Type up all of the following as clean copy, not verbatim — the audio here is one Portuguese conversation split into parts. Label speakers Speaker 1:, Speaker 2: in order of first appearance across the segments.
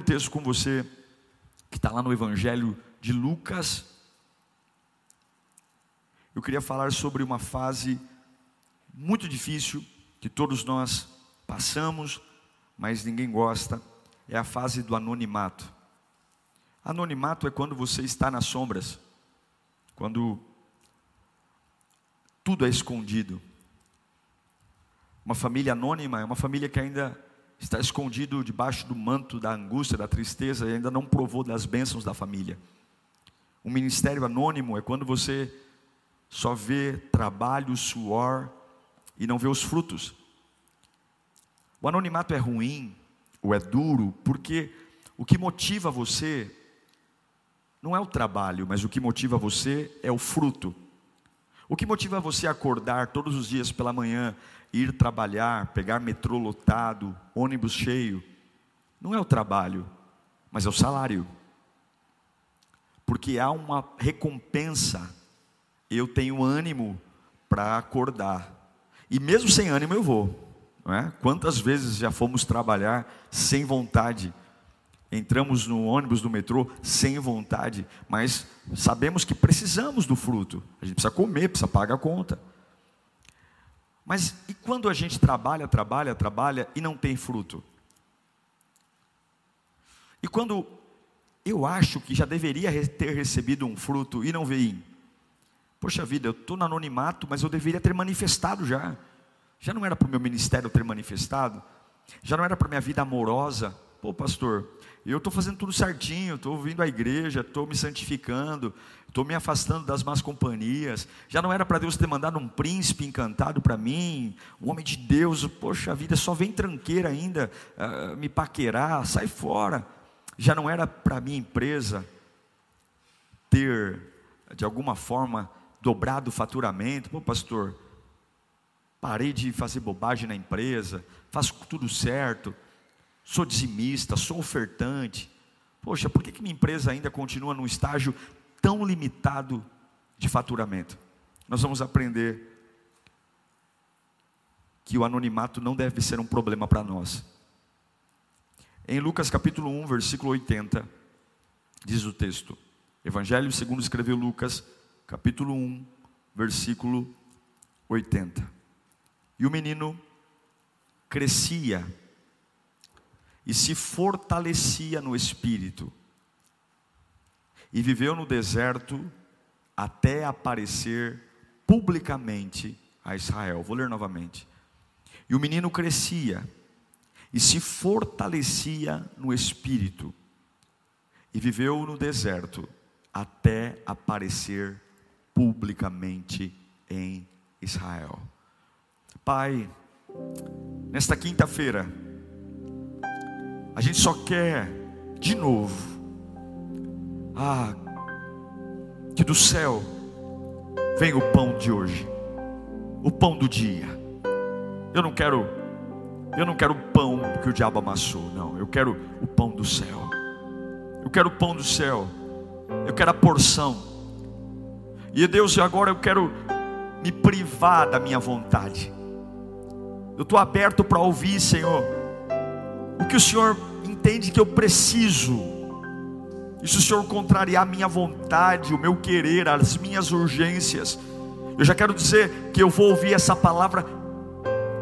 Speaker 1: um texto com você que está lá no Evangelho de Lucas. Eu queria falar sobre uma fase muito difícil que todos nós passamos, mas ninguém gosta. É a fase do anonimato. Anonimato é quando você está nas sombras, quando tudo é escondido. Uma família anônima é uma família que ainda está escondido debaixo do manto da angústia, da tristeza, e ainda não provou das bênçãos da família. Um ministério anônimo é quando você só vê trabalho, suor e não vê os frutos. O anonimato é ruim ou é duro porque o que motiva você não é o trabalho, mas o que motiva você é o fruto. O que motiva você a acordar todos os dias pela manhã, ir trabalhar, pegar metrô lotado, ônibus cheio, não é o trabalho, mas é o salário. Porque há uma recompensa. Eu tenho ânimo para acordar. E mesmo sem ânimo eu vou, não é? Quantas vezes já fomos trabalhar sem vontade? Entramos no ônibus do metrô sem vontade, mas sabemos que precisamos do fruto. A gente precisa comer, precisa pagar a conta. Mas e quando a gente trabalha e não tem fruto? E quando eu acho que já deveria ter recebido um fruto e não veio? Poxa vida, eu estou no anonimato, mas eu deveria ter manifestado já. Já não era para o meu ministério ter manifestado? Já não era para a minha vida amorosa? Pô, pastor, eu estou fazendo tudo certinho, estou vindo à igreja, estou me santificando, estou me afastando das más companhias. Já não era para Deus ter mandado um príncipe encantado para mim, um homem de Deus? Poxa vida, só vem tranqueira ainda, me paquerar, sai fora. Já não era para minha empresa ter, de alguma forma, dobrado o faturamento? Pô, pastor, parei de fazer bobagem na empresa, faço tudo certo, sou dizimista, sou ofertante. Poxa, por que minha empresa ainda continua num estágio tão limitado de faturamento? Nós vamos aprender que o anonimato não deve ser um problema para nós. Em Lucas capítulo 1, versículo 80, diz o texto, Evangelho segundo escreveu Lucas, capítulo 1, versículo 80. E o menino crescia e se fortalecia no espírito, e viveu no deserto até aparecer publicamente a Israel. Vou ler novamente. E o menino crescia e se fortalecia no espírito, e viveu no deserto até aparecer publicamente em Israel. Pai, nesta quinta-feira, a gente só quer de novo, que do céu venha o pão de hoje, o pão do dia. Eu não quero o pão que o diabo amassou, não. Eu quero o pão do céu. Eu quero o pão do céu. Eu quero a porção. E Deus, agora eu quero me privar da minha vontade. Eu estou aberto para ouvir, Senhor, o que o Senhor entende que eu preciso. E se o Senhor contrariar a minha vontade, o meu querer, as minhas urgências, eu já quero dizer que eu vou ouvir essa palavra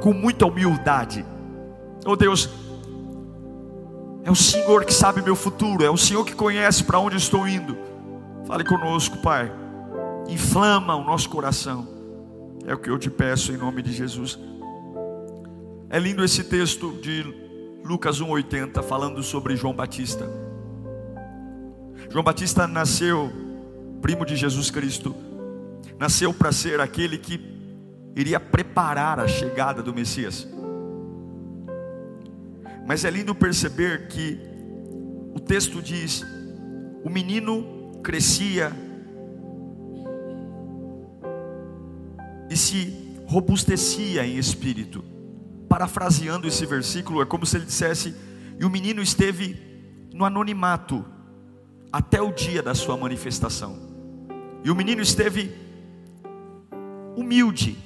Speaker 1: com muita humildade. Oh Deus, é o Senhor que sabe meu futuro, é o Senhor que conhece para onde estou indo. Fale conosco, Pai. Inflama o nosso coração. É o que eu te peço em nome de Jesus. É lindo esse texto de Lucas 1,80, falando sobre João Batista. João Batista nasceu, primo de Jesus Cristo, nasceu para ser aquele que iria preparar a chegada do Messias. Mas é lindo perceber que o texto diz: o menino crescia e se robustecia em espírito. Parafraseando esse versículo, é como se ele dissesse: e o menino esteve no anonimato até o dia da sua manifestação. E o menino esteve humilde,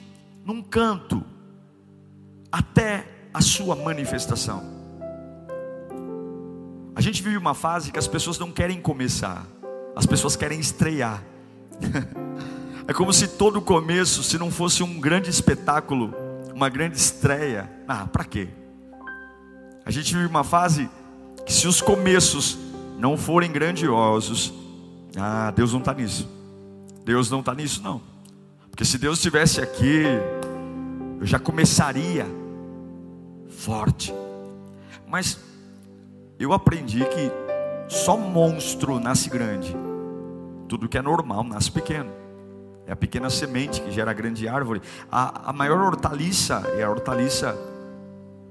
Speaker 1: num canto, até a sua manifestação. A gente vive uma fase que as pessoas não querem começar, as pessoas querem estrear. É como se todo começo, se não fosse um grande espetáculo, uma grande estreia, para quê? A gente vive uma fase que, se os começos não forem grandiosos, Deus não está nisso. Deus não está nisso, não. Porque se Deus estivesse aqui, eu já começaria forte. Mas eu aprendi que só monstro nasce grande. Tudo que é normal nasce pequeno. É a pequena semente que gera a grande árvore. A maior hortaliça é a hortaliça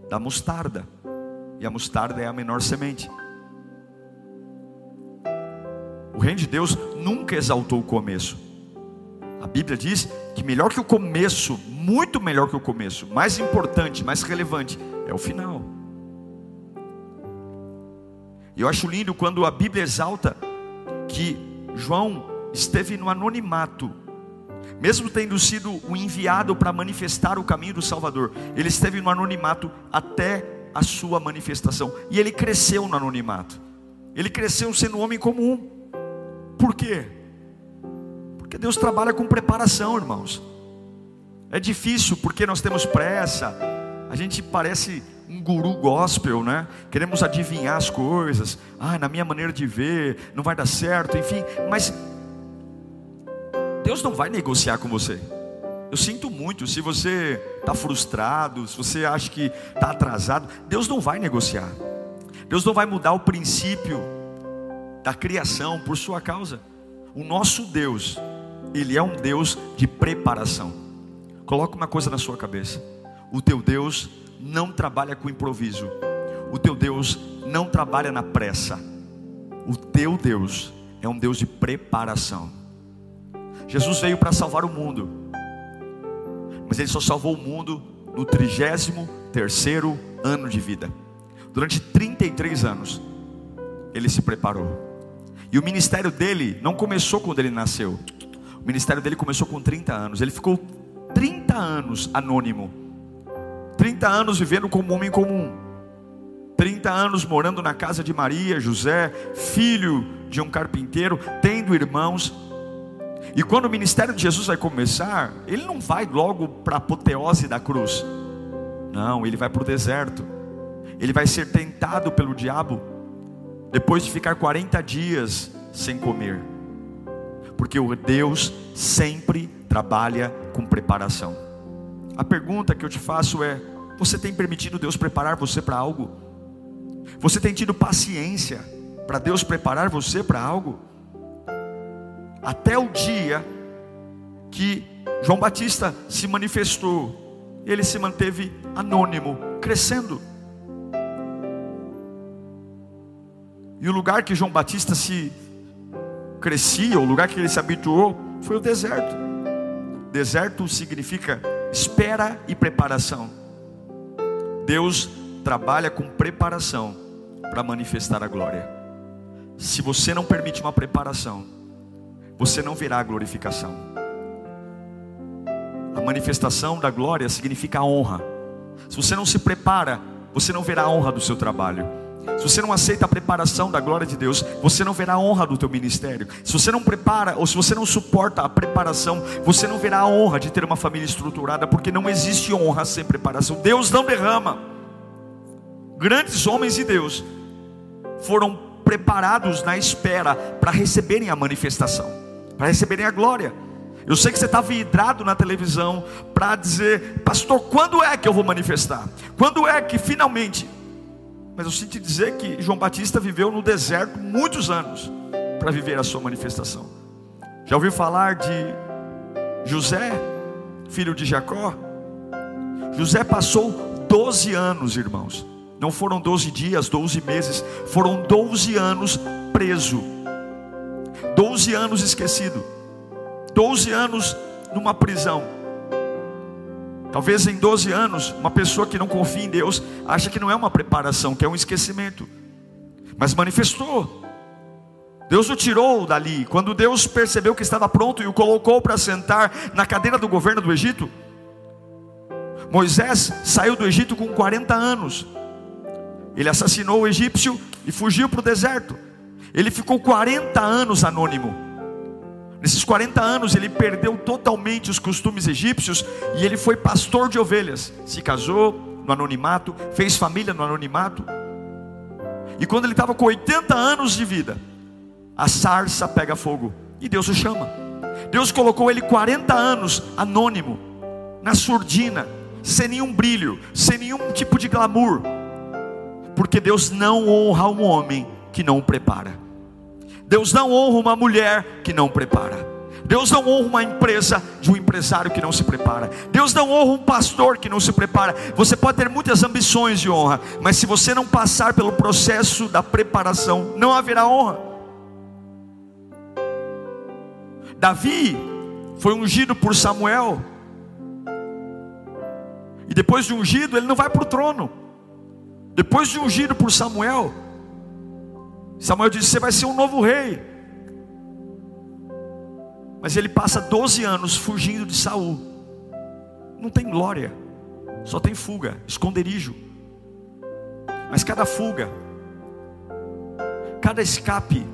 Speaker 1: da mostarda. E a mostarda é a menor semente. O reino de Deus nunca exaltou o começo. A Bíblia diz que melhor que o começo, muito melhor que o começo, mais importante, mais relevante, é o final. E eu acho lindo quando a Bíblia exalta que João esteve no anonimato, mesmo tendo sido o enviado para manifestar o caminho do Salvador. Ele esteve no anonimato até a sua manifestação. E ele cresceu no anonimato. Ele cresceu sendo um homem comum. Por quê? Porque Deus trabalha com preparação, irmãos. É difícil porque nós temos pressa. A gente parece um guru gospel, né? Queremos adivinhar as coisas. Na minha maneira de ver, não vai dar certo, enfim. Mas Deus não vai negociar com você. Eu sinto muito, se você está frustrado, se você acha que está atrasado, Deus não vai negociar. Deus não vai mudar o princípio da criação por sua causa. O nosso Deus, Ele é um Deus de preparação. Coloca uma coisa na sua cabeça: o teu Deus não trabalha com improviso. O teu Deus não trabalha na pressa. O teu Deus é um Deus de preparação. Jesus veio para salvar o mundo, mas Ele só salvou o mundo no 33º ano de vida. Durante 33 anos Ele se preparou. E o ministério dele não começou quando ele nasceu. O ministério dele começou com 30 anos. Ele ficou 30 anos anônimo. 30 anos vivendo como homem comum. 30 anos morando na casa de Maria, José, filho de um carpinteiro, tendo irmãos. E quando o ministério de Jesus vai começar, ele não vai logo para a apoteose da cruz. Não, ele vai para o deserto. Ele vai ser tentado pelo diabo, depois de ficar 40 dias sem comer. Porque o Deus sempre trabalha com preparação. A pergunta que eu te faço é: você tem permitido Deus preparar você para algo? Você tem tido paciência para Deus preparar você para algo? Até o dia que João Batista se manifestou, ele se manteve anônimo, crescendo. E o lugar que João Batista se crescia, o lugar que ele se habituou, foi o deserto. Deserto significa espera e preparação. Deus trabalha com preparação para manifestar a glória. Se você não permite uma preparação, você não verá a glorificação. A manifestação da glória significa a honra. Se você não se prepara, você não verá a honra do seu trabalho. Se você não aceita a preparação da glória de Deus, você não verá a honra do teu ministério. Se você não prepara, ou se você não suporta a preparação, você não verá a honra de ter uma família estruturada. Porque não existe honra sem preparação. Deus não derrama. Grandes homens de Deus foram preparados na espera para receberem a manifestação, para receberem a glória. Eu sei que você está vidrado na televisão para dizer: pastor, quando é que eu vou manifestar? Quando é que finalmente? Mas eu sinto te dizer que João Batista viveu no deserto muitos anos para viver a sua manifestação. Já ouviu falar de José, filho de Jacó? José passou 12 anos, irmãos. Não foram 12 dias, 12 meses. Foram 12 anos preso. 12 anos esquecido. 12 anos numa prisão. Talvez em 12 anos, uma pessoa que não confia em Deus acha que não é uma preparação, que é um esquecimento. Mas manifestou. Deus o tirou dali. Quando Deus percebeu que estava pronto e o colocou para sentar na cadeira do governo do Egito, Moisés saiu do Egito com 40 anos. Ele assassinou o egípcio e fugiu para o deserto. Ele ficou 40 anos anônimo. Nesses 40 anos ele perdeu totalmente os costumes egípcios e ele foi pastor de ovelhas. Se casou no anonimato, fez família no anonimato. E quando ele estava com 80 anos de vida, a sarça pega fogo e Deus o chama. Deus colocou ele 40 anos anônimo, na surdina, sem nenhum brilho, sem nenhum tipo de glamour, porque Deus não honra um homem que não o prepara. Deus não honra uma mulher que não prepara. Deus não honra uma empresa de um empresário que não se prepara. Deus não honra um pastor que não se prepara. Você pode ter muitas ambições de honra, mas se você não passar pelo processo da preparação, não haverá honra. Davi foi ungido por Samuel, e depois de ungido ele não vai para o trono. Depois de ungido por Samuel, Samuel disse: você vai ser um novo rei. Mas ele passa 12 anos fugindo de Saul. Não tem glória, só tem fuga, esconderijo. Mas cada fuga, cada escape,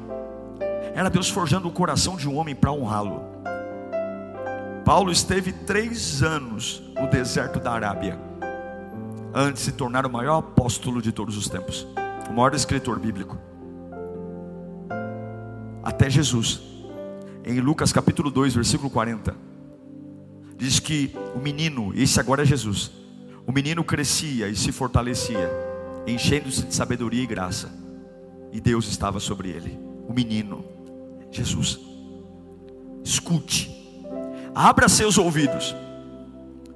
Speaker 1: era Deus forjando o coração de um homem para honrá-lo. Paulo esteve 3 anos no deserto da Arábia, antes de se tornar o maior apóstolo de todos os tempos, o maior escritor bíblico. Até Jesus, em Lucas capítulo 2, versículo 40, diz que o menino, esse agora é Jesus, o menino crescia e se fortalecia, enchendo-se de sabedoria e graça, e Deus estava sobre ele. O menino, Jesus. Escute, abra seus ouvidos,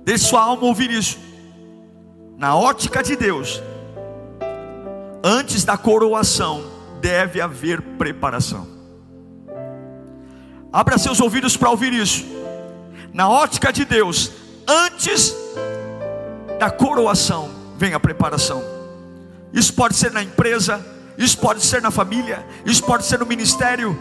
Speaker 1: deixe sua alma ouvir isso. Na ótica de Deus, antes da coroação deve haver preparação. Abra seus ouvidos para ouvir isso. Na ótica de Deus, antes da coroação vem a preparação. Isso pode ser na empresa, isso pode ser na família, isso pode ser no ministério,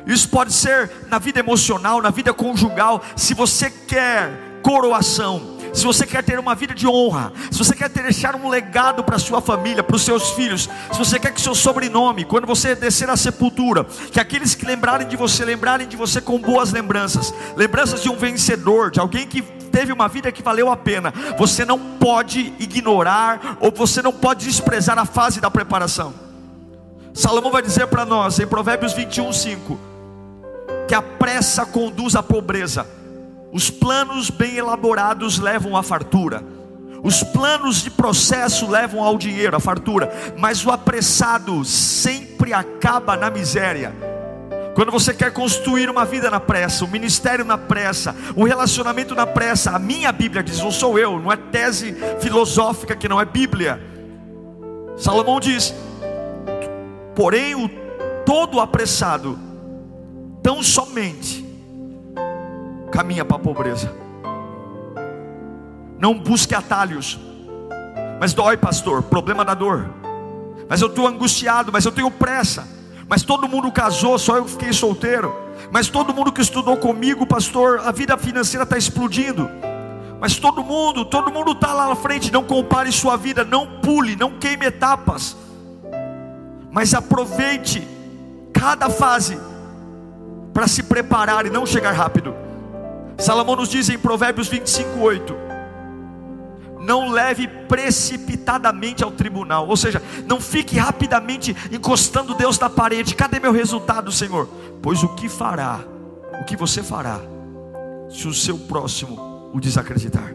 Speaker 1: isso pode ser na vida emocional, na vida conjugal. Se você quer coroação, se você quer ter uma vida de honra, se você quer deixar um legado para a sua família, para os seus filhos, se você quer que seu sobrenome, quando você descer à sepultura, que aqueles que lembrarem de você com boas lembranças, lembranças de um vencedor, de alguém que teve uma vida que valeu a pena, você não pode ignorar, ou você não pode desprezar a fase da preparação. Salomão vai dizer para nós em Provérbios 21:5, que a pressa conduz à pobreza. Os planos bem elaborados levam à fartura. Os planos de processo levam ao dinheiro, à fartura. Mas o apressado sempre acaba na miséria. Quando você quer construir uma vida na pressa, um ministério na pressa, um relacionamento na pressa, a minha Bíblia diz, não sou eu, não é tese filosófica que não é Bíblia. Salomão diz: porém o todo apressado tão somente caminha para a pobreza. Não busque atalhos. Mas dói, pastor, problema da dor. Mas eu estou angustiado, mas eu tenho pressa. Mas todo mundo casou, só eu fiquei solteiro. Mas todo mundo que estudou comigo, pastor, a vida financeira está explodindo. Mas todo mundo está lá na frente. Não compare sua vida, não pule, não queime etapas, mas aproveite cada fase para se preparar e não chegar rápido. Salomão nos diz em Provérbios 25:8: não leve precipitadamente ao tribunal. Ou seja, não fique rapidamente encostando Deus na parede. Cadê meu resultado, Senhor? Pois o que você fará se o seu próximo o desacreditar?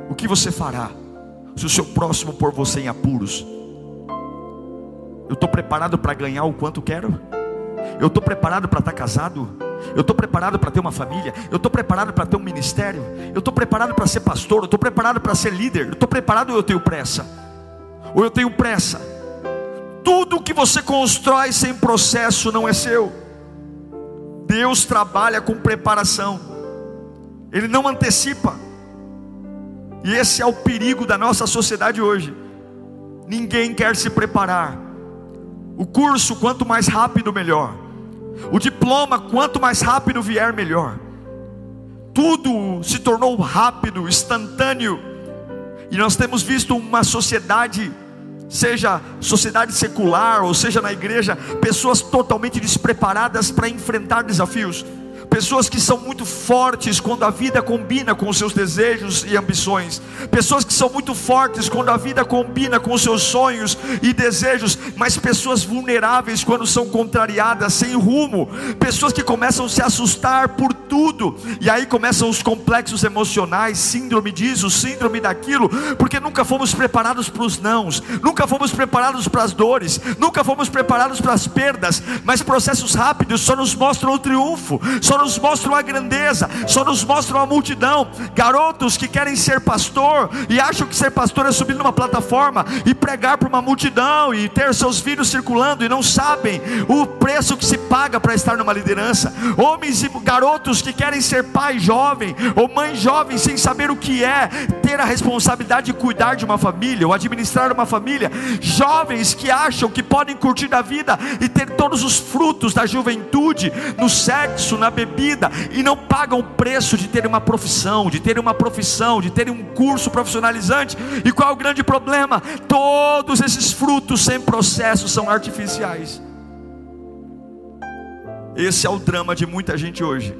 Speaker 1: O que você fará se o seu próximo pôr você em apuros? Eu estou preparado para ganhar o quanto quero? Eu estou preparado para estar casado? Eu estou preparado para ter uma família? Eu estou preparado para ter um ministério? Eu estou preparado para ser pastor? Eu estou preparado para ser líder? Eu estou preparado ou eu tenho pressa? Ou eu tenho pressa? Tudo que você constrói sem processo não é seu. Deus trabalha com preparação, Ele não antecipa. E esse é o perigo da nossa sociedade hoje. Ninguém quer se preparar. O curso, quanto mais rápido, melhor. O diploma, quanto mais rápido vier, melhor. Tudo se tornou rápido, instantâneo. E nós temos visto uma sociedade, seja sociedade secular ou seja na igreja, pessoas totalmente despreparadas para enfrentar desafios. Pessoas que são muito fortes quando a vida combina com os seus desejos e ambições. Pessoas que são muito fortes quando a vida combina com os seus sonhos e desejos. Mas pessoas vulneráveis quando são contrariadas, sem rumo. Pessoas que começam a se assustar por tudo. E aí começam os complexos emocionais, síndrome disso, síndrome daquilo. Porque nunca fomos preparados para os nãos. Nunca fomos preparados para as dores. Nunca fomos preparados para as perdas. Mas processos rápidos só nos mostram o triunfo. Só nos mostram a grandeza, só nos mostram a multidão. Garotos que querem ser pastor e acham que ser pastor é subir numa plataforma e pregar para uma multidão e ter seus filhos circulando, e não sabem o preço que se paga para estar numa liderança. Homens e garotos que querem ser pai jovem ou mãe jovem sem saber o que é ter a responsabilidade de cuidar de uma família ou administrar uma família. Jovens que acham que podem curtir a vida e ter todos os frutos da juventude no sexo, na bebida, e não pagam o preço de ter uma profissão, de ter um curso profissionalizante. E qual é o grande problema? Todos esses frutos sem processo são artificiais. Esse é o drama de muita gente hoje.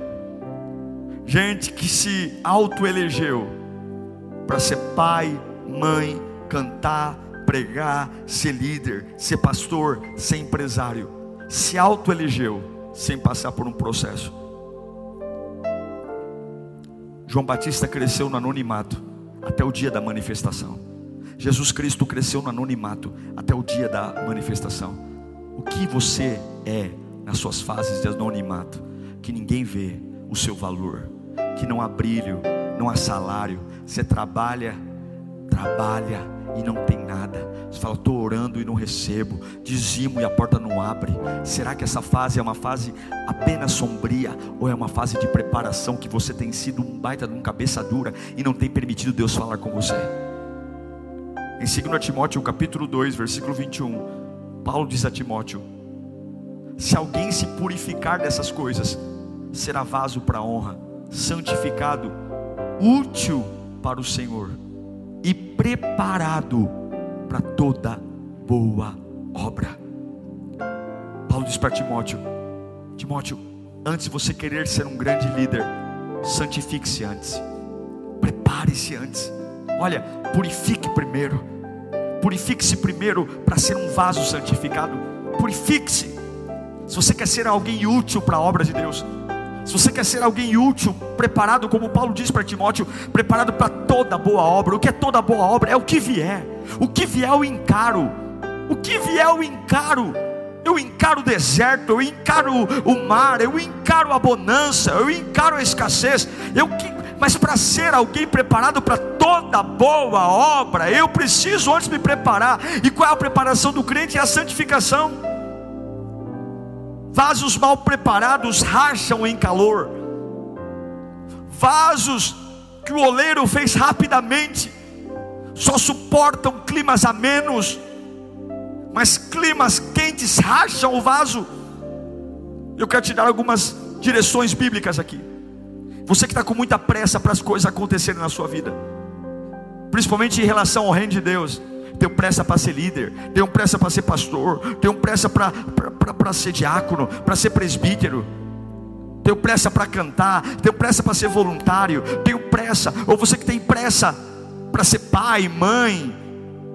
Speaker 1: Gente que se autoelegeu para ser pai, mãe, cantar, pregar, ser líder, ser pastor, ser empresário. Se autoelegeu sem passar por um processo. João Batista cresceu no anonimato até o dia da manifestação. Jesus Cristo cresceu no anonimato até o dia da manifestação. O que você é nas suas fases de anonimato, que ninguém vê o seu valor, que não há brilho, não há salário, você trabalha e não tem nada. Você fala, estou orando e não recebo, dizimo e a porta não abre. Será que essa fase é uma fase apenas sombria, ou é uma fase de preparação, que você tem sido um baita de um cabeça dura e não tem permitido Deus falar com você? Em 2 Timóteo capítulo 2 versículo 21, Paulo diz a Timóteo: se alguém se purificar dessas coisas, será vaso para honra, santificado, útil para o Senhor e preparado para toda boa obra. Paulo diz para Timóteo: Timóteo, antes de você querer ser um grande líder, santifique-se antes, prepare-se antes. Olha, purifique-se primeiro para ser um vaso santificado. Purifique-se. Se você quer ser alguém útil para a obra de Deus, se você quer ser alguém útil, preparado, como Paulo diz para Timóteo, preparado para toda boa obra. O que é toda boa obra? É o que vier. O que vier eu encaro. O que vier eu encaro. Eu encaro o deserto, eu encaro o mar, eu encaro a bonança, eu encaro a escassez. Mas para ser alguém preparado para toda boa obra, eu preciso antes me preparar. E qual é a preparação do crente? É a santificação. Vasos mal preparados racham em calor. Vasos que o oleiro fez rapidamente só suportam climas amenos, mas climas quentes racham o vaso. Eu quero te dar algumas direções bíblicas aqui. Você que está com muita pressa para as coisas acontecerem na sua vida, principalmente em relação ao reino de Deus. Tenho pressa para ser líder, tenho pressa para ser pastor, tenho pressa para ser diácono, para ser presbítero, tenho pressa para cantar, tenho pressa para ser voluntário, tenho pressa. Ou você que tem pressa para ser pai, mãe,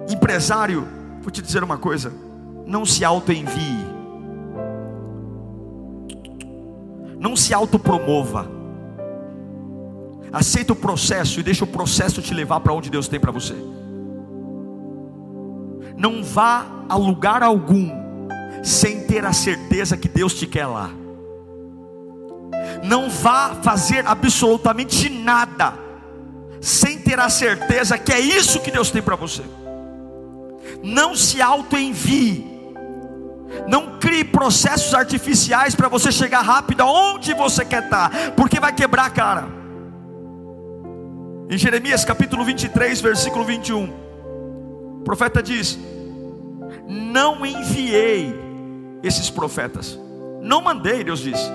Speaker 1: empresário, vou te dizer uma coisa: não se auto-envie, não se autopromova. Aceita o processo e deixa o processo te levar para onde Deus tem para você. Não vá a lugar algum sem ter a certeza que Deus te quer lá. Não vá fazer absolutamente nada sem ter a certeza que é isso que Deus tem para você. Não se auto-envie. Não crie processos artificiais para você chegar rápido aonde você quer estar, porque vai quebrar a cara. Em Jeremias capítulo 23 versículo 21, o profeta diz: não enviei esses profetas, não mandei, Deus diz.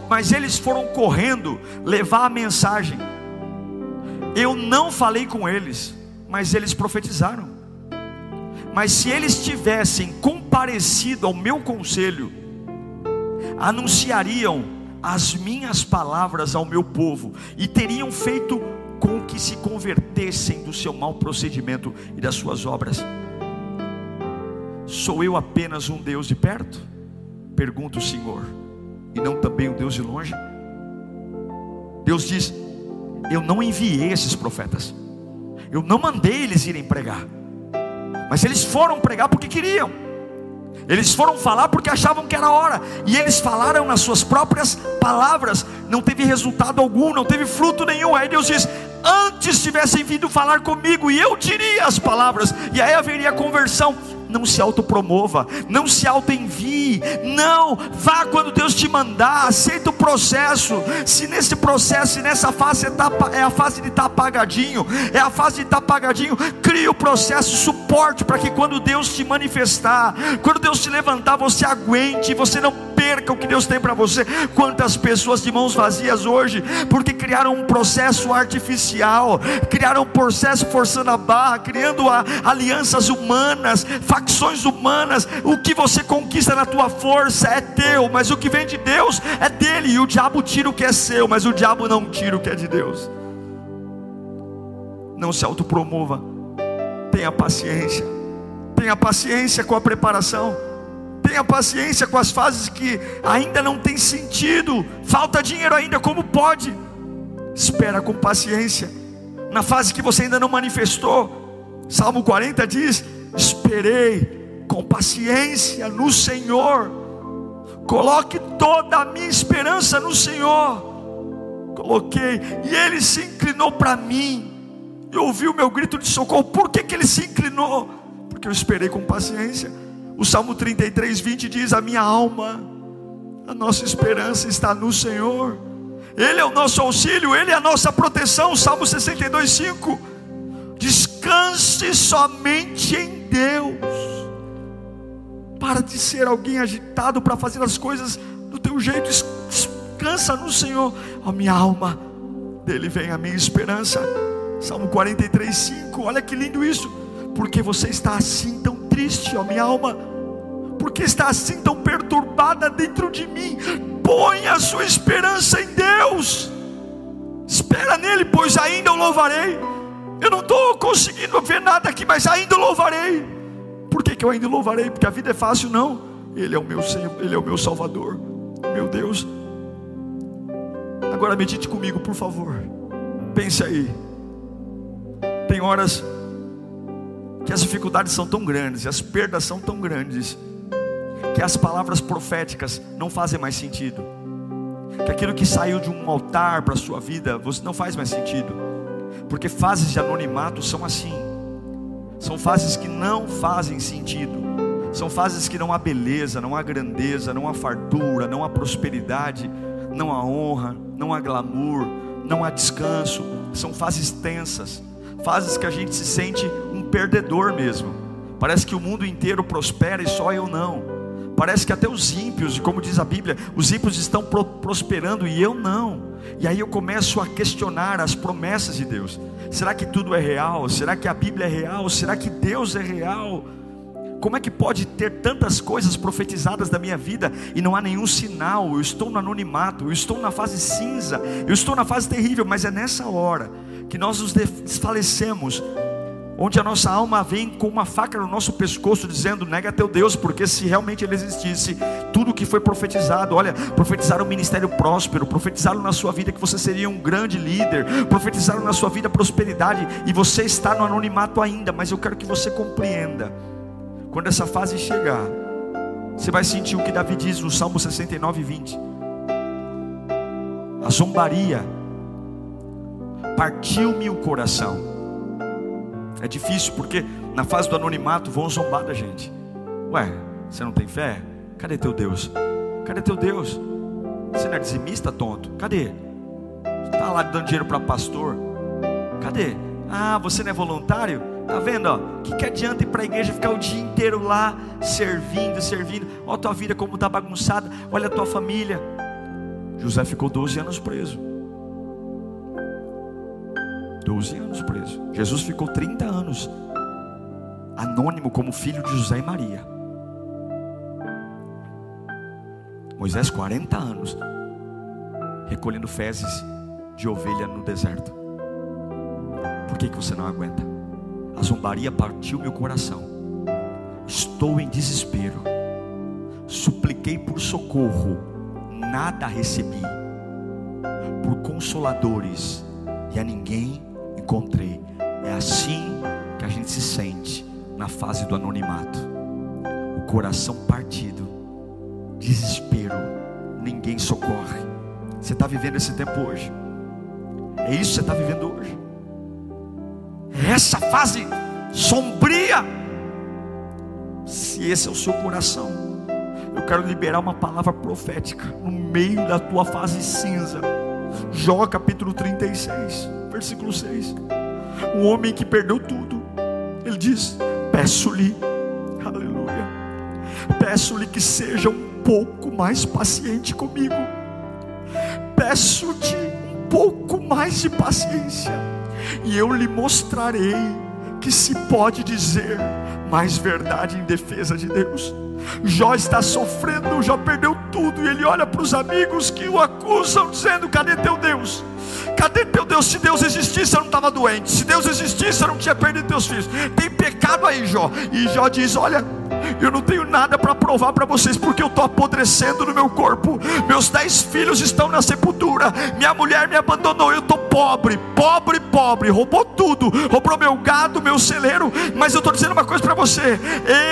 Speaker 1: Mas eles foram correndo levar a mensagem. Eu não falei com eles, mas eles profetizaram. Mas se eles tivessem comparecido ao meu conselho, anunciariam as minhas palavras ao meu povo, e teriam feito com que se convertessem do seu mau procedimento e das suas obras. Sou eu apenas um Deus de perto? Pergunta o Senhor, e não também um Deus de longe? Deus diz: eu não enviei esses profetas, eu não mandei eles irem pregar, mas eles foram pregar porque queriam. Eles foram falar porque achavam que era a hora, e eles falaram nas suas próprias palavras. Não teve resultado algum, não teve fruto nenhum. Aí Deus diz: antes tivessem vindo falar comigo, e eu diria as palavras, e aí haveria conversão. Não se autopromova, não se autoenvie, não, vá quando Deus te mandar, aceita o processo. Se nesse processo e nessa fase é a fase de estar apagadinho, crie o processo, suporte, para que quando Deus te manifestar, quando Deus te levantar, você aguente, você não perca o que Deus tem para você. Quantas pessoas de mãos vazias hoje, porque criaram um processo artificial, criaram um processo forçando a barra, criando alianças humanas, facções humanas. O que você conquista na tua força é teu, mas o que vem de Deus é dele. E o diabo tira o que é seu, mas o diabo não tira o que é de Deus. Não se autopromova, tenha paciência com a preparação, tenha paciência com as fases que ainda não tem sentido, falta dinheiro ainda, como pode? Espera com paciência na fase que você ainda não manifestou. Salmo 40 diz: esperei com paciência no Senhor. Coloque toda a minha esperança no Senhor. Coloquei, e Ele se inclinou para mim, e ouviu o meu grito de socorro. Por que Ele se inclinou? Porque eu esperei com paciência. O Salmo 33:20 diz: a minha alma, a nossa esperança está no Senhor. Ele é o nosso auxílio, Ele é a nossa proteção. Salmo 62:5: descanse somente em Deus. Para de ser alguém agitado para fazer as coisas do teu jeito. Descansa no Senhor. Ó minha alma, dele vem a minha esperança. Salmo 43:5, olha que lindo isso. Porque você está assim tão triste, ó minha alma? Porque está assim tão perturbada dentro de mim? Põe a sua esperança em Deus. Espera nele, pois ainda o louvarei. Eu não estou conseguindo ver nada aqui, mas ainda o louvarei. Por que eu ainda o louvarei? Porque a vida é fácil? Não. Ele é o meu Senhor, Ele é o meu Salvador, meu Deus. Agora medite comigo, por favor. Pense aí. Tem horas que as dificuldades são tão grandes, as perdas são tão grandes, que as palavras proféticas não fazem mais sentido, que aquilo que saiu de um altar para a sua vida não faz mais sentido, porque fases de anonimato são assim. São fases que não fazem sentido, são fases que não há beleza, não há grandeza, não há fartura, não há prosperidade, não há honra, não há glamour, não há descanso. São fases tensas, fases que a gente se sente um perdedor mesmo. Parece que o mundo inteiro prospera e só eu não. Parece que até os ímpios, e como diz a Bíblia, os ímpios estão prosperando e eu não. E aí eu começo a questionar as promessas de Deus. Será que tudo é real? Será que a Bíblia é real? Será que Deus é real? Como é que pode ter tantas coisas profetizadas da minha vida e não há nenhum sinal? Eu estou no anonimato, eu estou na fase cinza, eu estou na fase terrível. Mas é nessa hora que nós nos desfalecemos, onde a nossa alma vem com uma faca no nosso pescoço, dizendo: nega teu Deus, porque se realmente Ele existisse, tudo que foi profetizado, olha, profetizaram um ministério próspero, profetizaram na sua vida que você seria um grande líder, profetizaram na sua vida prosperidade, e você está no anonimato ainda. Mas eu quero que você compreenda, quando essa fase chegar, você vai sentir o que Davi diz no Salmo 69:20: a zombaria partiu-me o coração. É difícil, porque na fase do anonimato vão zombar da gente. Ué, você não tem fé? Cadê teu Deus? Cadê teu Deus? Você não é dizimista, tonto? Cadê? Você está lá dando dinheiro para pastor? Cadê? Ah, você não é voluntário? Está vendo? O que adianta ir para a igreja, ficar o dia inteiro lá servindo? Olha a tua vida como está bagunçada. Olha a tua família. José ficou 12 anos preso. 12 anos preso. Jesus ficou 30 anos anônimo como filho de José e Maria. Moisés 40 anos recolhendo fezes de ovelha no deserto. Por que você não aguenta? A zombaria partiu meu coração. Estou em desespero. Supliquei por socorro, nada recebi. Por consoladores, e a ninguém encontrei. É assim que a gente se sente na fase do anonimato. O coração partido, desespero, ninguém socorre. Você está vivendo esse tempo hoje? É isso que você está vivendo hoje? É essa fase sombria? Se esse é o seu coração, eu quero liberar uma palavra profética no meio da tua fase cinza. Jó capítulo 36, versículo 6. Um homem que perdeu tudo, ele diz: peço-lhe, aleluia, peço-lhe que seja um pouco mais paciente comigo. Peço-te um pouco mais de paciência, e eu lhe mostrarei que se pode dizer mais verdade em defesa de Deus. Jó está sofrendo, Jó perdeu tudo, e ele olha para os amigos que o acusam, dizendo: cadê teu Deus? Cadê teu Deus? Se Deus existisse, eu não estava doente. Se Deus existisse, eu não tinha perdido teus filhos. Tem pecado aí, Jó. E Jó diz: olha, eu não tenho nada para provar para vocês, porque eu estou apodrecendo no meu corpo. Meus 10 filhos estão na sepultura. Minha mulher me abandonou. Eu estou pobre, pobre, pobre. Roubou tudo, roubou meu gado, meu celeiro. Mas eu estou dizendo uma coisa para você: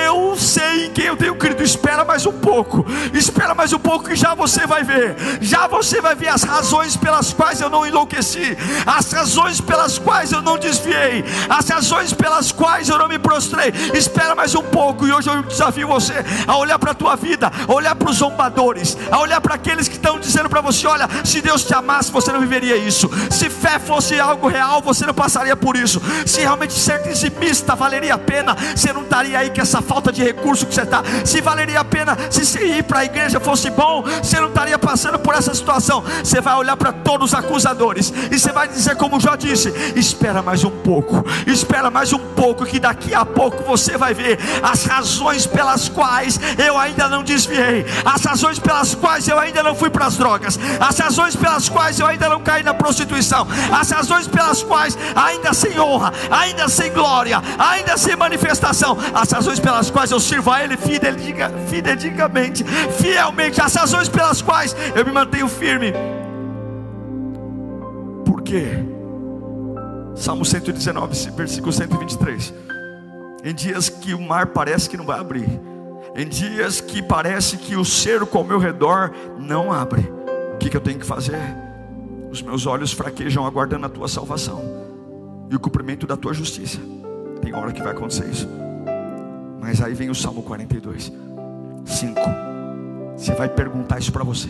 Speaker 1: eu sei em quem eu tenho crido. Espera mais um pouco. Espera mais um pouco, que já você vai ver. Já você vai ver as razões pelas quais eu não enlouqueci, as razões pelas quais eu não desviei, as razões pelas quais eu não me prostrei. Espera mais um pouco. E hoje eu desafio você a olhar para a tua vida, a olhar para os zombadores, a olhar para aqueles que estão dizendo para você: olha, se Deus te amasse, você não viveria isso. Se fé fosse algo real, você não passaria por isso. Se realmente ser dizimista valeria a pena, você não estaria aí com essa falta de recurso que você está. Se valeria a pena, se ir para a igreja fosse bom, você não estaria passando por essa situação. Você vai olhar para todos os acusadores e você vai dizer como Jó disse: espera mais um pouco, espera mais um pouco, que daqui a pouco você vai ver as razões pelas quais eu ainda não desviei, as razões pelas quais eu ainda não fui para as drogas, as razões pelas quais eu ainda não caí na prostituição, as razões pelas quais ainda sem honra, ainda sem glória, ainda sem manifestação, as razões pelas quais eu sirvo a Ele fidelmente, fielmente, as razões pelas quais eu me mantenho firme. Por quê? Salmo 119, versículo 123. Em dias que o mar parece que não vai abrir, em dias que parece que o cerco ao meu redor não abre, o que eu tenho que fazer? Os meus olhos fraquejam aguardando a tua salvação e o cumprimento da tua justiça. Tem hora que vai acontecer isso. Mas aí vem o Salmo 42, 5. Você vai perguntar isso para você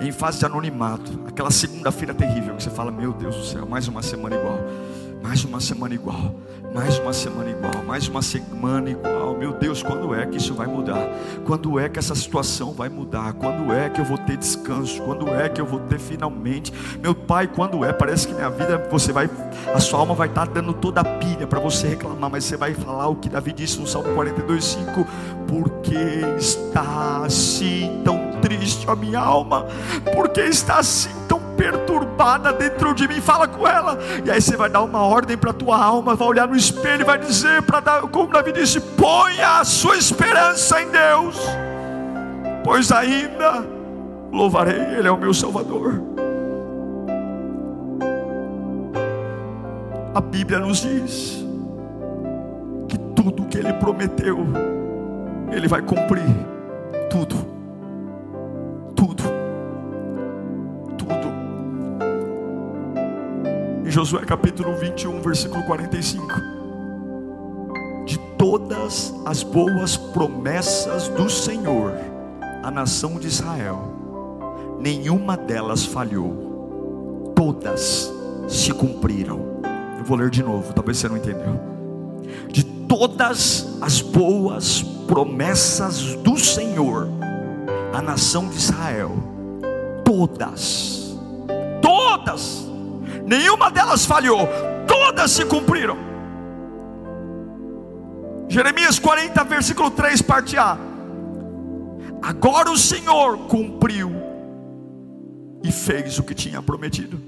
Speaker 1: em fase de anonimato, aquela segunda-feira terrível que você fala: meu Deus do céu, mais uma semana igual, mais uma semana igual, mais uma semana igual, mais uma semana igual. Meu Deus, quando é que isso vai mudar? Quando é que essa situação vai mudar? Quando é que eu vou ter descanso? Quando é que eu vou ter finalmente? Meu Pai, quando é? Parece que minha vida, a sua alma vai estar dando toda a pilha para você reclamar, mas você vai falar o que Davi disse no Salmo 42:5: porque está assim tão triste a minha alma? Porque está assim tão perturbada dentro de mim? Fala com ela. E aí você vai dar uma ordem para a tua alma, vai olhar no espelho e vai dizer, como Davi disse: ponha a sua esperança em Deus, pois ainda louvarei, Ele é o meu Salvador. A Bíblia nos diz que tudo que Ele prometeu, Ele vai cumprir. Tudo, tudo, tudo. Em Josué capítulo 21, versículo 45: de todas as boas promessas do Senhor à nação de Israel, nenhuma delas falhou, todas se cumpriram. Eu vou ler de novo, talvez você não entendeu. De todas as boas promessas do Senhor à nação de Israel, todas, nenhuma delas falhou, todas se cumpriram. Jeremias 40, versículo 3, parte A. Agora o Senhor cumpriu e fez o que tinha prometido.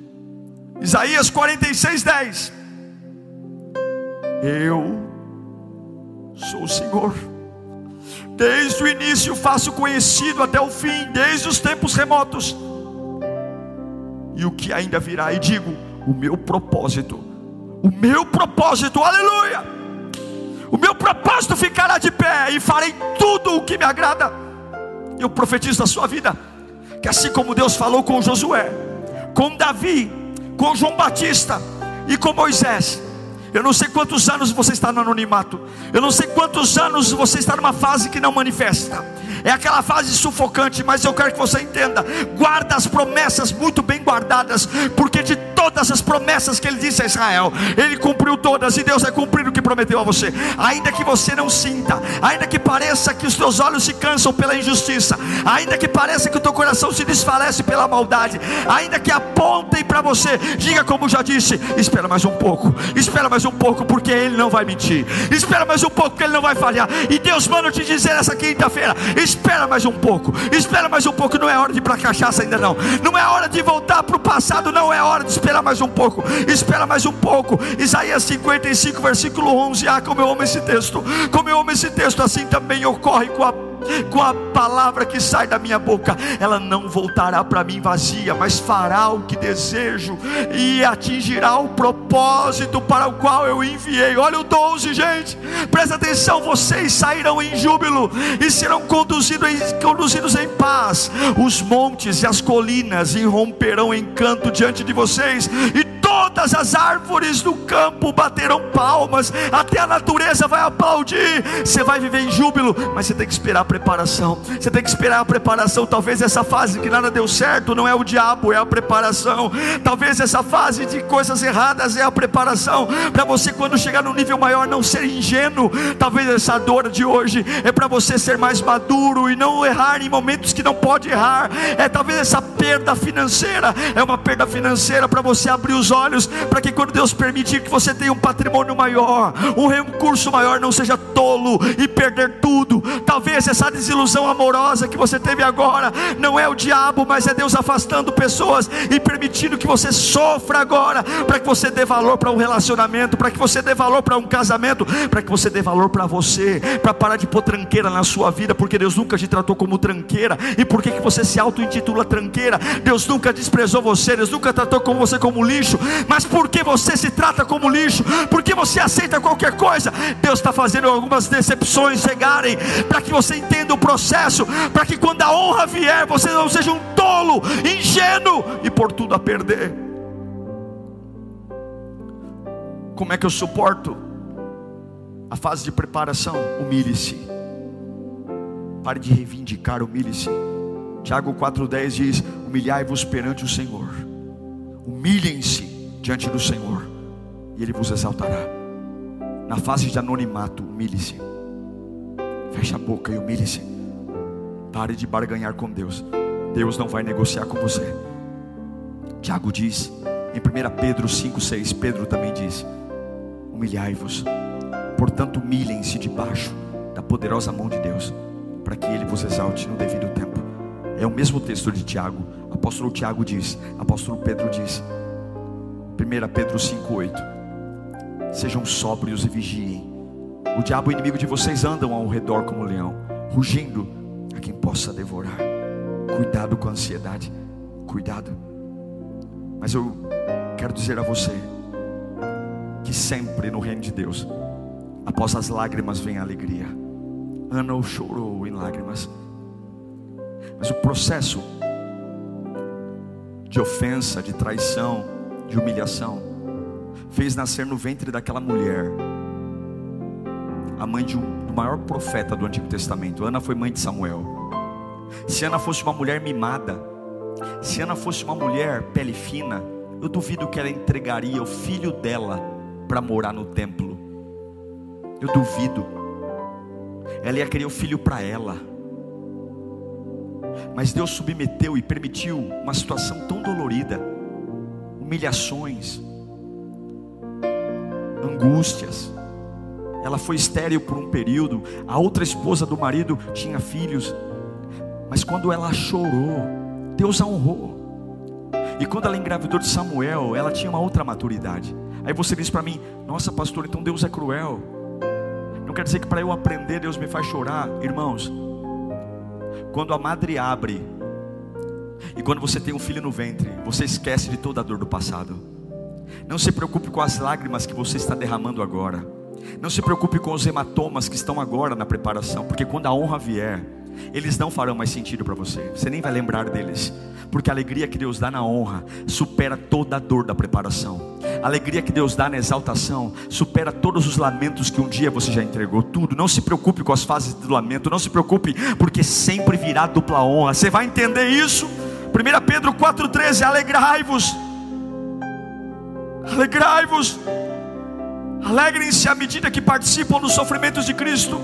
Speaker 1: Isaías 46, 10. Eu sou o Senhor, desde o início faço conhecido até o fim, desde os tempos remotos, e o que ainda virá, e digo, o meu propósito, aleluia, o meu propósito ficará de pé, e farei tudo o que me agrada. Eu profetizo na sua vida, que assim como Deus falou com Josué, com Davi, com João Batista e com Moisés, eu não sei quantos anos você está no anonimato, eu não sei quantos anos você está numa fase que não manifesta, é aquela fase sufocante, mas eu quero que você entenda, guarda as promessas muito bem guardadas, porque de todas as promessas que Ele disse a Israel, Ele cumpriu todas, e Deus vai cumprir o que prometeu a você, ainda que você não sinta, ainda que pareça que os teus olhos se cansam pela injustiça, ainda que pareça que o teu coração se desfalece pela maldade, ainda que apontem para você, diga como já disse, espera mais um pouco, porque Ele não vai mentir, espera mais um pouco, porque Ele não vai falhar. E Deus manda te dizer essa quinta-feira, espera mais um pouco, não é hora de ir para a cachaça ainda não é hora de voltar para o passado, não é hora de esperar mais um pouco, espera mais um pouco. Isaías 55, versículo 11. Como eu amo esse texto, assim também ocorre com a palavra que sai da minha boca, ela não voltará para mim vazia, mas fará o que desejo e atingirá o propósito para o qual eu enviei. Olha o 12, gente, presta atenção, vocês sairão em júbilo e serão conduzidos em paz, os montes e as colinas irromperão em canto diante de vocês, e todas as árvores do campo baterão palmas, até a natureza vai aplaudir. Você vai viver em júbilo, mas você tem que esperar a preparação. Talvez essa fase que nada deu certo não é o diabo, é a preparação. Talvez essa fase de coisas erradas é a preparação para você, quando chegar no nível maior, não ser ingênuo. Talvez essa dor de hoje é para você ser mais maduro e não errar em momentos que não pode errar. Talvez essa perda financeira é uma perda financeira para você abrir os olhos, para que quando Deus permitir que você tenha um patrimônio maior, um recurso maior, não seja tolo e perder tudo. Talvez essa desilusão amorosa que você teve agora não é o diabo, mas é Deus afastando pessoas e permitindo que você sofra agora, para que você dê valor para um relacionamento, para que você dê valor para um casamento, para que você dê valor para você, para parar de pôr tranqueira na sua vida, porque Deus nunca te tratou como tranqueira. E por que você se auto-intitula tranqueira? Deus nunca desprezou você, Deus nunca tratou você como lixo. Mas por que você se trata como lixo? Por que você aceita qualquer coisa? Deus está fazendo algumas decepções chegarem, para que você entenda o processo, para que quando a honra vier, você não seja um tolo, ingênuo e por tudo a perder. Como é que eu suporto a fase de preparação? Humilhe-se, pare de reivindicar, humilhe-se. Tiago 4,10 diz: humilhai-vos perante o Senhor, humilhem-se diante do Senhor e Ele vos exaltará. Na fase de anonimato, humilhe-se, feche a boca e humilhe-se. Pare de barganhar com Deus. Deus não vai negociar com você. Tiago diz em 1 Pedro 5,6, Pedro também diz: humilhai-vos, portanto humilhem-se debaixo da poderosa mão de Deus, para que Ele vos exalte no devido tempo. É o mesmo texto de Tiago. Apóstolo Tiago diz, apóstolo Pedro diz, 1 Pedro 5,8: sejam sóbrios e vigiem. O diabo, o inimigo de vocês, andam ao redor como um leão, rugindo a quem possa devorar. Cuidado com a ansiedade, cuidado. Mas eu quero dizer a você que sempre no reino de Deus, após as lágrimas vem a alegria. Ana chorou em lágrimas, mas o processo de ofensa, de traição, de humilhação, fez nascer no ventre daquela mulher a mãe do maior profeta do Antigo Testamento. Ana foi mãe de Samuel. Se Ana fosse uma mulher mimada, se Ana fosse uma mulher pele fina, eu duvido que ela entregaria o filho dela para morar no templo. Eu duvido. Ela ia querer o filho para ela. Mas Deus submeteu e permitiu uma situação tão dolorida, humilhações, angústias. Ela foi estéril por um período. A outra esposa do marido tinha filhos. Mas quando ela chorou, Deus a honrou. E quando ela engravidou de Samuel, ela tinha uma outra maturidade. Aí você diz para mim: nossa pastor, então Deus é cruel. Não quer dizer que para eu aprender Deus me faz chorar. Irmãos, quando a madre abre, e quando você tem um filho no ventre, você esquece de toda a dor do passado. Não se preocupe com as lágrimas que você está derramando agora. Não se preocupe com os hematomas que estão agora na preparação, porque quando a honra vier, eles não farão mais sentido para você. Você nem vai lembrar deles, porque a alegria que Deus dá na honra supera toda a dor da preparação. A alegria que Deus dá na exaltação supera todos os lamentos que um dia você já entregou. Tudo. Não se preocupe com as fases do lamento. Não se preocupe, porque sempre virá dupla honra. Você vai entender isso. 1 Pedro 4,13: alegrai-vos. Alegrai-vos. Alegrem-se à medida que participam dos sofrimentos de Cristo.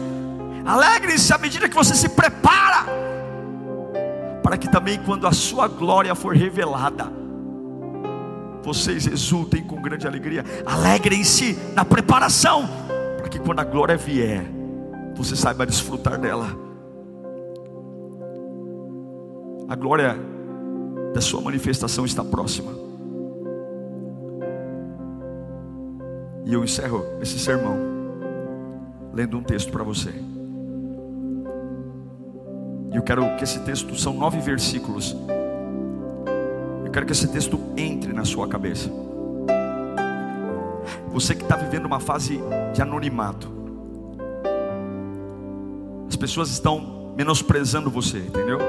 Speaker 1: Alegrem-se à medida que você se prepara, para que também quando a sua glória for revelada, vocês exultem com grande alegria. Alegrem-se na preparação, para que quando a glória vier, você saiba desfrutar dela. A glória da sua manifestação está próxima. E eu encerro esse sermão lendo um texto para você. E eu quero que esse texto, são 9 versículos. Eu quero que esse texto entre na sua cabeça. Você que está vivendo uma fase de anonimato, as pessoas estão menosprezando você, entendeu?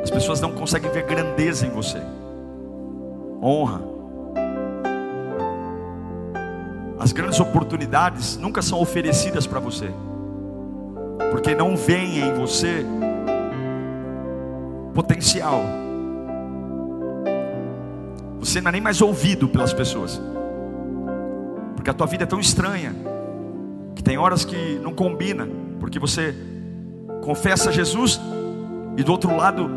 Speaker 1: As pessoas não conseguem ver grandeza em você, honra. As grandes oportunidades nunca são oferecidas para você, porque não veem em você potencial. Você não é nem mais ouvido pelas pessoas, porque a tua vida é tão estranha, que tem horas que não combina, porque você confessa Jesus, e do outro lado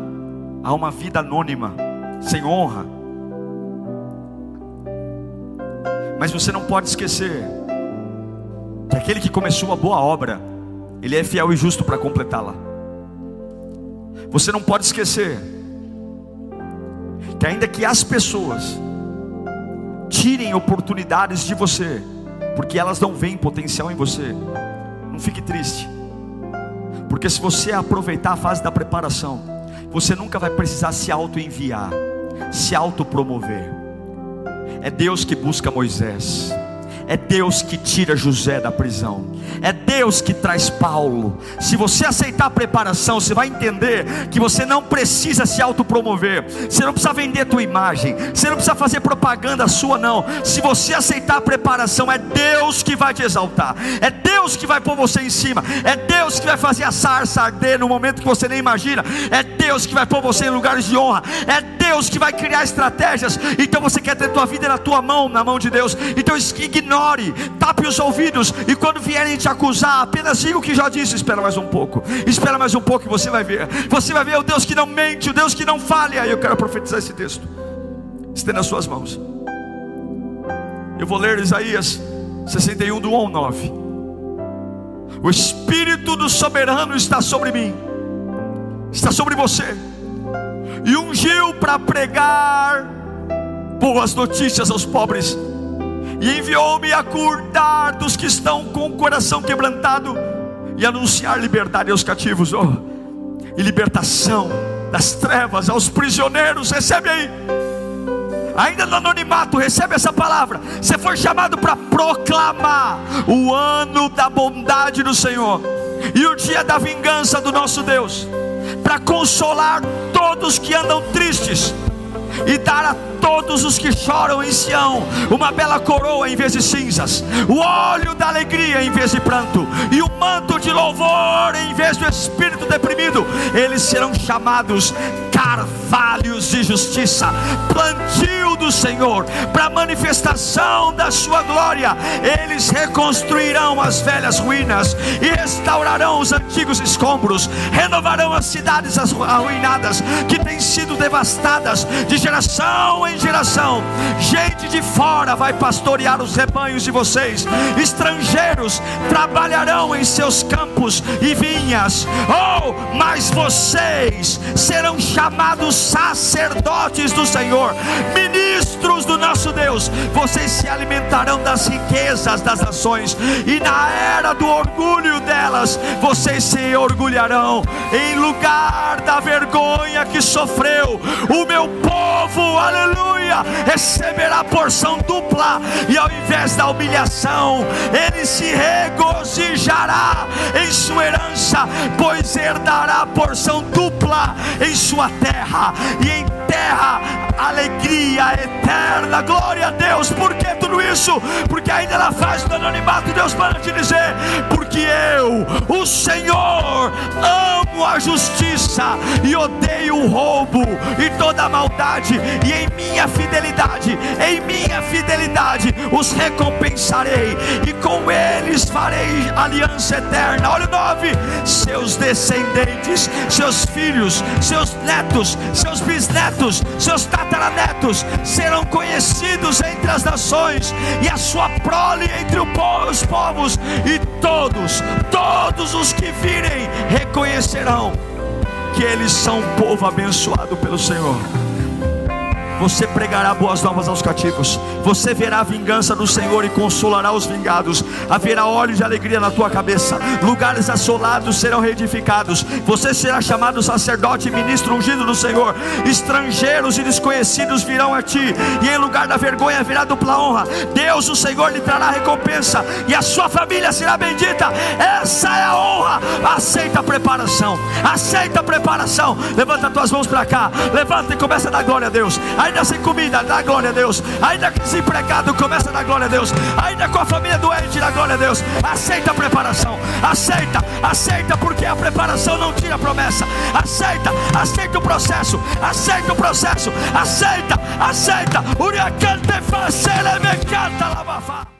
Speaker 1: há uma vida anônima, sem honra. Mas você não pode esquecer que aquele que começou a boa obra, Ele é fiel e justo para completá-la. Você não pode esquecer que ainda que as pessoas tirem oportunidades de você, porque elas não veem potencial em você, não fique triste, porque se você aproveitar a fase da preparação, você nunca vai precisar se auto-enviar, se auto-promover. É Deus que busca Moisés, é Deus que tira José da prisão, é Deus que traz Paulo. Se você aceitar a preparação, você vai entender que você não precisa se autopromover, você não precisa vender a tua imagem, você não precisa fazer propaganda sua, não. Se você aceitar a preparação, é Deus que vai te exaltar, é Deus que vai pôr você em cima, é Deus que vai fazer a sarça arder no momento que você nem imagina, é Deus que vai pôr você em lugares de honra, é Deus que vai criar estratégias. Então você quer ter tua vida na tua mão, na mão de Deus, então ignore, tape os ouvidos, e quando vierem te acusar, apenas diga o que já disse. Espera mais um pouco, espera mais um pouco, e você vai ver o Deus que não mente, o Deus que não falha. E eu quero profetizar esse texto. Estenda as suas mãos. Eu vou ler Isaías 61, do 1 ao 9. O Espírito do Soberano está sobre mim, está sobre você, e ungiu para pregar boas notícias aos pobres, e enviou-me a curar dos que estão com o coração quebrantado, e anunciar liberdade aos cativos, e libertação das trevas aos prisioneiros. Recebe aí, ainda no anonimato, recebe essa palavra. Você foi chamado para proclamar o ano da bondade do Senhor e o dia da vingança do nosso Deus, para consolar todos que andam tristes, e dar a todos os que choram em Sião uma bela coroa em vez de cinzas, o óleo da alegria em vez de pranto, e o manto de louvor em vez do espírito deprimido. Eles serão chamados carvalhos de justiça, plantio do Senhor, para manifestação da sua glória. Eles reconstruirão as velhas ruínas e restaurarão os antigos escombros, renovarão as cidades arruinadas que têm sido devastadas, de geração em geração, gente de fora vai pastorear os rebanhos de vocês, estrangeiros trabalharão em seus campos e vinhas. Oh, mas vocês serão chamados sacerdotes do Senhor, ministros do nosso Deus. Vocês se alimentarão das riquezas das nações, e na era do orgulho delas, vocês se orgulharão. Em lugar da vergonha que sofreu, o meu povo, aleluia, receberá porção dupla, e ao invés da humilhação, ele se regozijará em sua herança, pois herdará porção dupla em sua terra, e em terra alegria eterna. Glória a Deus. Por que tudo isso? Porque ainda na fase do anonimato, Deus manda te dizer: porque eu, o Senhor, amo a justiça e odeio o roubo e toda a maldade, e em minha fidelidade os recompensarei, e com eles farei aliança eterna. Olha o 9: seus descendentes, seus filhos, seus netos, seus bisnetos, seus tataranetos serão conhecidos entre as nações, e a sua prole entre os povos, e todos os que virem reconhecerão que eles são um povo abençoado pelo Senhor. Você pregará boas novas aos cativos, você verá a vingança do Senhor e consolará os vingados. Haverá óleo de alegria na tua cabeça, lugares assolados serão reedificados. Você será chamado sacerdote e ministro ungido do Senhor. Estrangeiros e desconhecidos virão a ti, e em lugar da vergonha virá dupla honra. Deus, o Senhor, lhe trará recompensa, e a sua família será bendita. Essa é a honra. Aceita a preparação, aceita a preparação. Levanta as tuas mãos para cá, levanta e começa a dar glória a Deus. Ainda sem comida, dá glória a Deus. Ainda desempregado, começa a dar glória a Deus. Ainda com a família doente, dá glória a Deus. Aceita a preparação, aceita, porque a preparação não tira a promessa. Aceita o processo, aceita. Uriacante facele me canta lavafa.